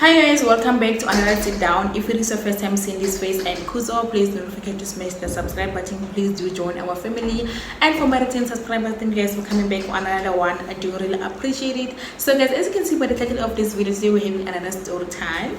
Hi guys, welcome back to another sit down. If it is your first time seeing this face and Kuzo, please don't forget to smash the subscribe button. Please do join our family. And for my return subscribers, thank you guys for coming back for another one. I do really appreciate it. So guys, as you can see by the title of this video, today we're having another story time.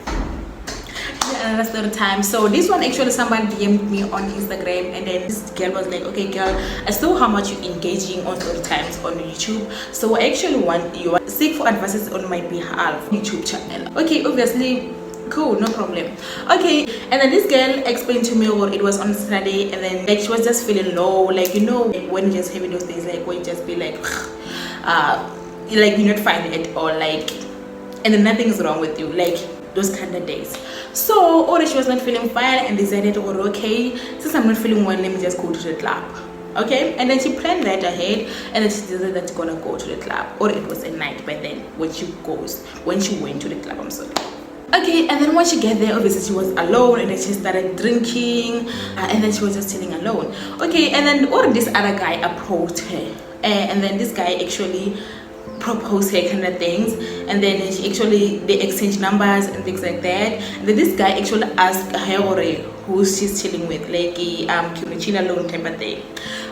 So this one actually someone DM'd me on Instagram, and then this girl was like, okay girl, I saw how much you're engaging on story times on YouTube, so I actually want you to seek for advices on my behalf YouTube channel. Okay, obviously cool, no problem. Okay, and then this girl explained to me, or it was on Saturday, and then like she was just feeling low, like, you know, when you just having those days like when you just be like like you're not fine at all, like, and then nothing's wrong with you, like those kind of days. So or she was not feeling fine and decided, or okay, since I'm not feeling well, let me just go to the club. Okay, and then she planned that ahead, and then she decided that she's gonna go to the club, or it was a night by then when she went to the club. I'm sorry. Okay, and then when she get there, obviously she was alone, and then she started drinking, and then she was just sitting alone. Okay, and then or this other guy approached her, and then this guy actually propose her kind of things, and then they exchange numbers and things like that. And then this guy actually asked her or who she's chilling with, like can we chill alone type of thing.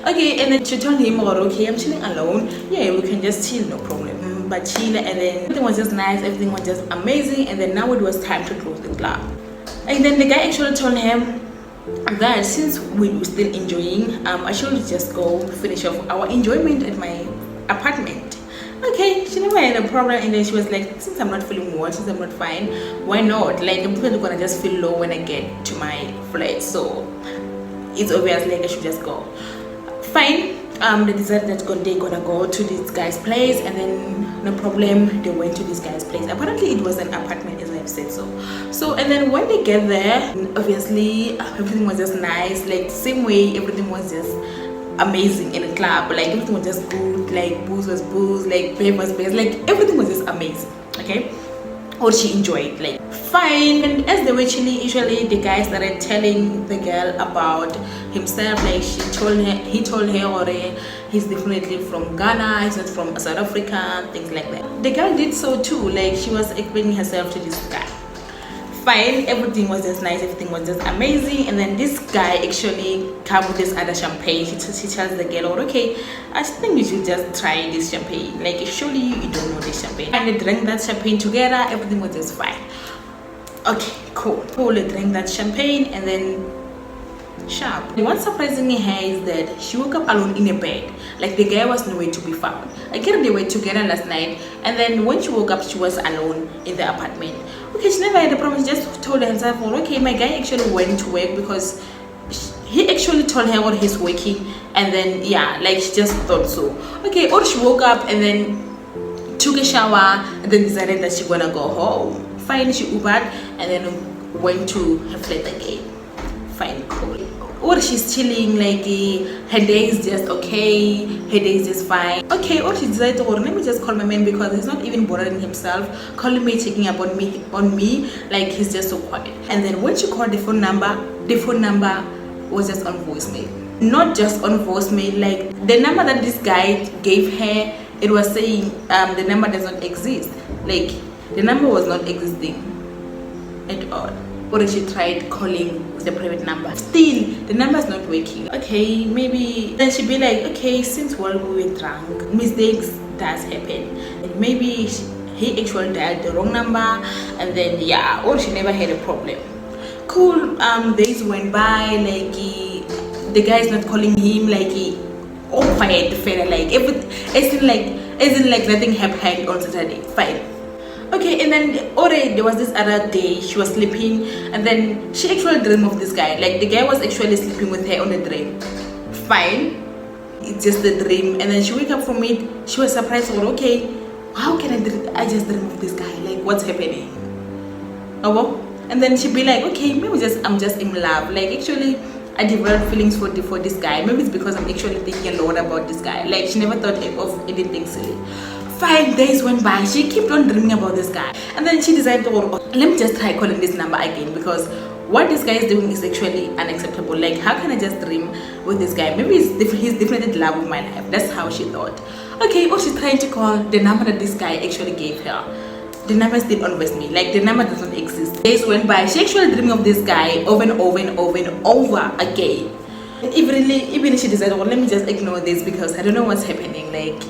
Okay, and then she told him, or okay, I'm chilling alone, yeah, we can just chill, no problem, but chill. And then everything was just nice, everything was just amazing, and then now it was time to close the club. And then the guy actually told him that since we were still enjoying, I should just go finish off our enjoyment at my apartment. Okay, she never had a problem, and then she was like, since I'm not feeling well, since I'm not fine, why not? Like, I'm probably gonna just feel low when I get to my flat, so it's obvious like I should just go. Fine. They decided that they're gonna go to this guy's place, and then no problem, they went to this guy's place. Apparently it was an apartment, as I've said. So and then when they get there, obviously everything was just nice, like same way everything was just amazing in a club, like everything was just good, like booze was booze, like babe was babe, like everything was just amazing. Okay, or she enjoyed, like fine. And as they were chilling, usually the guy started telling the girl about himself, like he told her or he's definitely from Ghana, he's not from South Africa, things like that. The girl did so too, like she was explaining herself to this guy. Fine, everything was just nice, everything was just amazing. And then this guy actually came with this other champagne. She tells the girl, okay, I think you should just try this champagne, like surely you don't know this champagne. And they drank that champagne together, everything was just fine. Okay, cool. They drank that champagne, and then sharp. What surprising me here is that she woke up alone in a bed, like the guy was nowhere to be found. I guess they were together last night, and then when she woke up, she was alone in the apartment. Okay, she never had a problem. She just told herself, well, okay, my guy actually went to work, because he actually told her what he's working, and then yeah, like she just thought so. Okay, or she woke up and then took a shower, and then decided that she's gonna go home. Fine, she Ubered and then went to her flat again. Fine, cool. Or she's chilling, like her day is just okay, her day is just fine. Okay, or she decided, oh, let me just call my man, because he's not even bothering himself, calling me, checking up on me, like he's just so quiet. And then when she called the phone number was just on voicemail. Not just on voicemail, like the number that this guy gave her, it was saying the number does not exist, like the number was not existing at all. Or she tried calling the private number, still the number is not working. Okay, maybe then she'd be like, okay, since while we were drunk, mistakes does happen, and maybe he actually dialed the wrong number, and then yeah, or she never had a problem. Cool. Days went by, like the guy is not calling him, like all fired the fella, like everything, as in like nothing happened on Saturday. Fine. Okay, and then already there was this other day, she was sleeping, and then she actually dreamed of this guy, like the guy was actually sleeping with her on the dream. Fine, it's just a dream. And then she wake up from it, she was surprised, or okay, how can I just dream of this guy, like what's happening? Oh well. And then she'd be like, okay, maybe I'm just in love, like actually I developed feelings for this guy, maybe it's because I'm actually thinking a lot about this guy, like she never thought of anything silly. 5 days went by, she kept on dreaming about this guy, and then she decided, oh, let me just try calling this number again, because what this guy is doing is actually unacceptable. Like, how can I just dream with this guy? Maybe he's definitely the love of my life. That's how she thought. Okay, or she's trying to call the number that this guy actually gave her. the number still always me. Like the number doesn't exist. Days went by. She actually dreaming of this guy over and over and over and over again. Even if she decided, well, let me just ignore this because I don't know what's happening. Like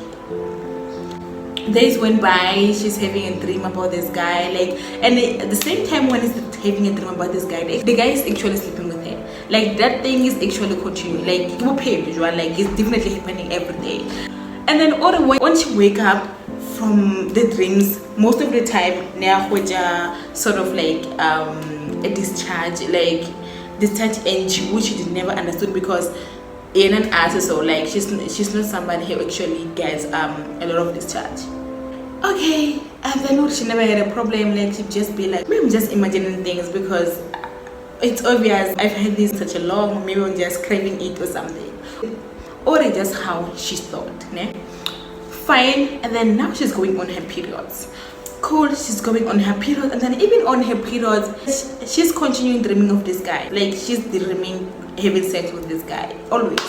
days went by. She's having a dream about this guy. Like, and at the same time when he's having a dream about this guy, the guy is actually sleeping with her. Like that thing is actually continuing. Like it's definitely happening every day. And then all the way when she wake up from the dreams, most of the time sort of like a discharge, like discharge energy, which she never understood because in an answer, so like she's not somebody who actually gets a lot of discharge. Okay, and then she never had a problem. Like she'd just be like, maybe I'm just imagining things because it's obvious I've had this such a long, maybe I'm just craving it or something, or it's just how she thought, né? Fine. And then now she's going on her periods. Cool, she's going on her period, and then even on her periods she's continuing dreaming of this guy. Like she's dreaming having sex with this guy always.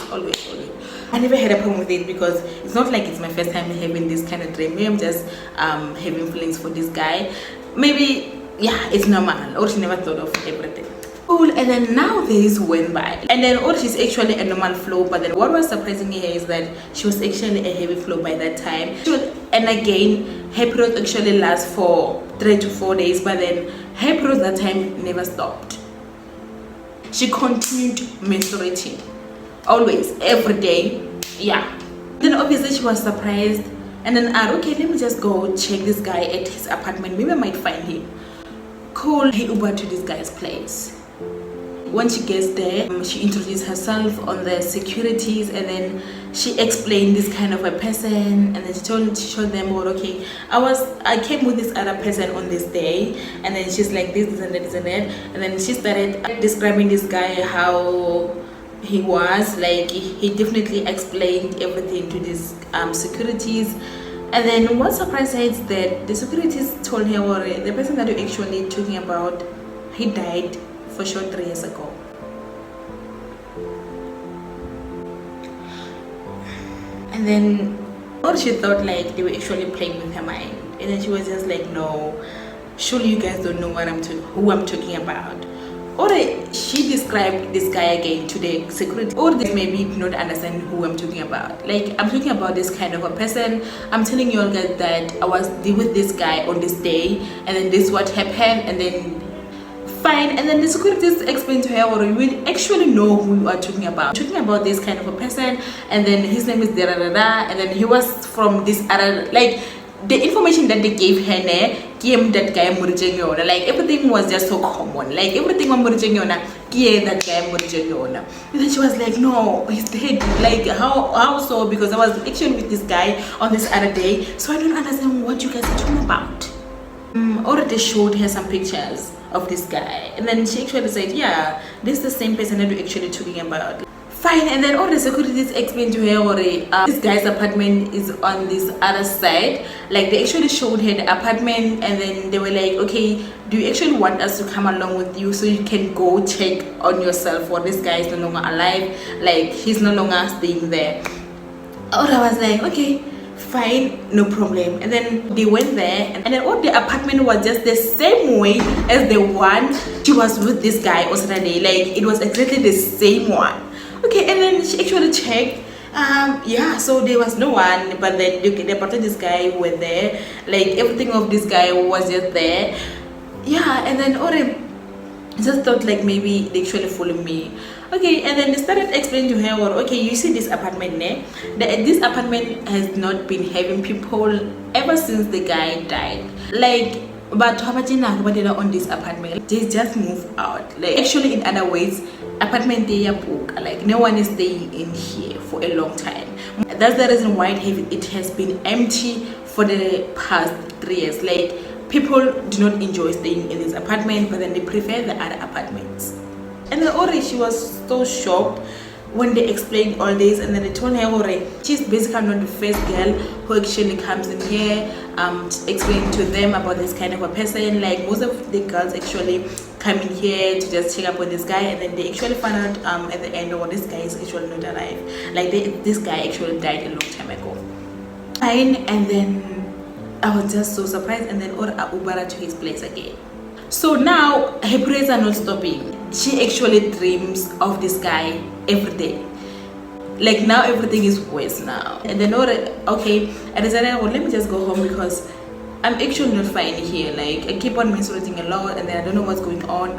I never had a problem with it because it's not like it's my first time having this kind of dream. Maybe I'm just having feelings for this guy. Maybe yeah, it's normal, or she never thought of everything. Cool. And then now days went by, and then she's actually a normal flow. But then what was surprising me here is that she was actually a heavy flow by that time. And again, her period actually lasts for 3 to 4 days, but then her period that time never stopped. She continued menstruating always, every day. Yeah. Then obviously she was surprised, and then okay, let me just go check this guy at his apartment. Maybe I might find him. Cool. He Ubered to this guy's place. When she gets there, she introduced herself on the securities, and then she explained this kind of a person, and then she showed them, well, okay, I came with this other person on this day, and then she's like this and that, and then she started describing this guy, how he was. Like he definitely explained everything to these securities. And then what surprised her is that the securities told her, well, the person that you're actually talking about, he died for sure 3 years ago. And then she thought like they were actually playing with her mind, and then she was just like, no, surely you guys don't know who I'm talking about. Or she described this guy again to the security, or they maybe do not understand who I'm talking about. Like I'm talking about this kind of a person. I'm telling you all guys that I was with this guy on this day, and then this is what happened, and then fine. And then the securities explained to her, or we actually know who you are talking about. Talking about this kind of a person, and then his name is da da da da, and then he was from this other, like the information that they gave her, came that guy Murijenyona. Like everything was just so common. Like everything on Murijenyona, that guy Murijenyona. And then she was like, no, he's dead. Like how so? Because I was actually with this guy on this other day, so I don't understand what you guys are talking about. Already showed her some pictures of this guy, and then she actually said, yeah, this is the same person that we're actually talking about. Fine. And then all the securities explained to her, this guy's apartment is on this other side. Like they actually showed her the apartment, and then they were like, okay, do you actually want us to come along with you so you can go check on yourself, or this guy is no longer alive, like he's no longer staying there. Or I was like, okay, fine, no problem. And then they went there, and then all the apartment was just the same way as the one she was with this guy on Saturday. Like it was exactly the same one. Okay. And then she actually checked, yeah, so there was no one, but then the part of this guy were there, like everything of this guy was just there. Yeah. And then I just thought like maybe they actually follow me. Okay. And then they started explaining to her, well, okay, you see this apartment this apartment has not been having people ever since the guy died. Like, but on this apartment, they just move out. Like actually, in other ways, apartment they are book, like no one is staying in here for a long time. That's the reason why it has been empty for the past 3 years. Like people do not enjoy staying in this apartment, but then they prefer the other apartments. And then already she was so shocked when they explained all this, and then they told her, already she's basically not the first girl who actually comes in here to explain to them about this kind of a person. Like most of the girls actually come in here to just check up on this guy, and then they actually find out at the end, this guy is actually not alive. Like this guy actually died a long time ago. Fine. And then I was just so surprised, and then or Ubara to his place again. So now her periods are not stopping. She actually dreams of this guy every day. Like now everything is worse now. And then okay, I decided, well, let me just go home because I'm actually not fine here. Like I keep on menstruating a lot, and then I don't know what's going on.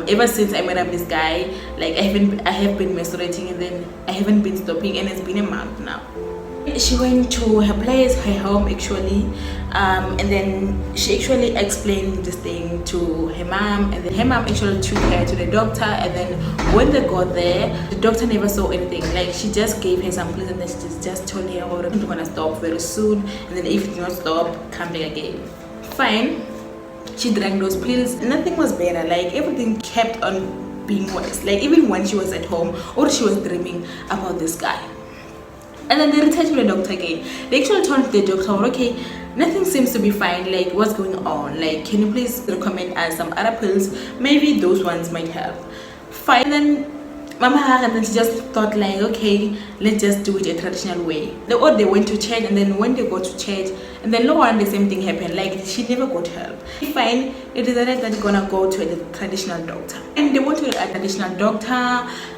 Ever since I met up this guy, like I have been menstruating, and then I haven't been stopping, and it's been a month now. She went to her place, her home actually, and then she actually explained this thing to her mom, and then her mom actually took her to the doctor, and then when they got there, the doctor never saw anything. Like she just gave her some pills, and then she just told her, oh, I'm gonna stop very soon, and then if you do not stop, come back again. Fine. She drank those pills, nothing was better. Like everything kept on being worse. Like even when she was at home or she was dreaming about this guy. And then they returned to the doctor again. They actually told the doctor, okay, nothing seems to be fine. Like what's going on? Like can you please recommend us some other pills? Maybe those ones might help. Fine. And then Mama, and then she just thought like, okay, let's just do it a traditional way. They went to church, and then when they go to church, and then no one, the same thing happened. Like she never got help. Fine, they decided that they're gonna go to a traditional doctor, and they went to a traditional doctor,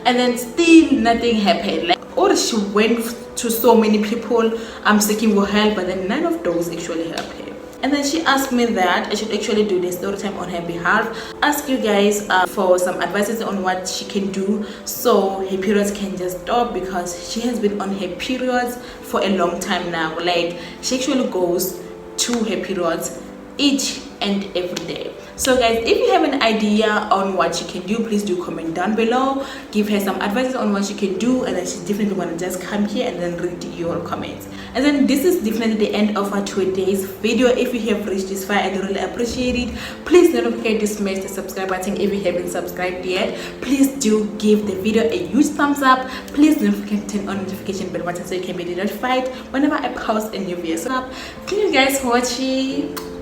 and then still nothing happened. Like or she went to so many people seeking for help, but then none of those actually helped her. And then she asked me that I should actually do the story time on her behalf, ask you guys for some advices on what she can do so her periods can just stop, because she has been on her periods for a long time now. Like she actually goes to her periods each and every day. So guys, if you have an idea on what she can do, please do comment down below, give her some advice on what she can do, and then she's definitely going to just come here and then read your comments. And then this is definitely the end of our today's video. If you have reached this far, I do really appreciate it. Please don't forget to smash the subscribe button if you haven't subscribed yet. Please do give the video a huge thumbs up. Please don't forget to turn on notification bell button so you can be notified whenever I post a new video. So thank you guys for watching.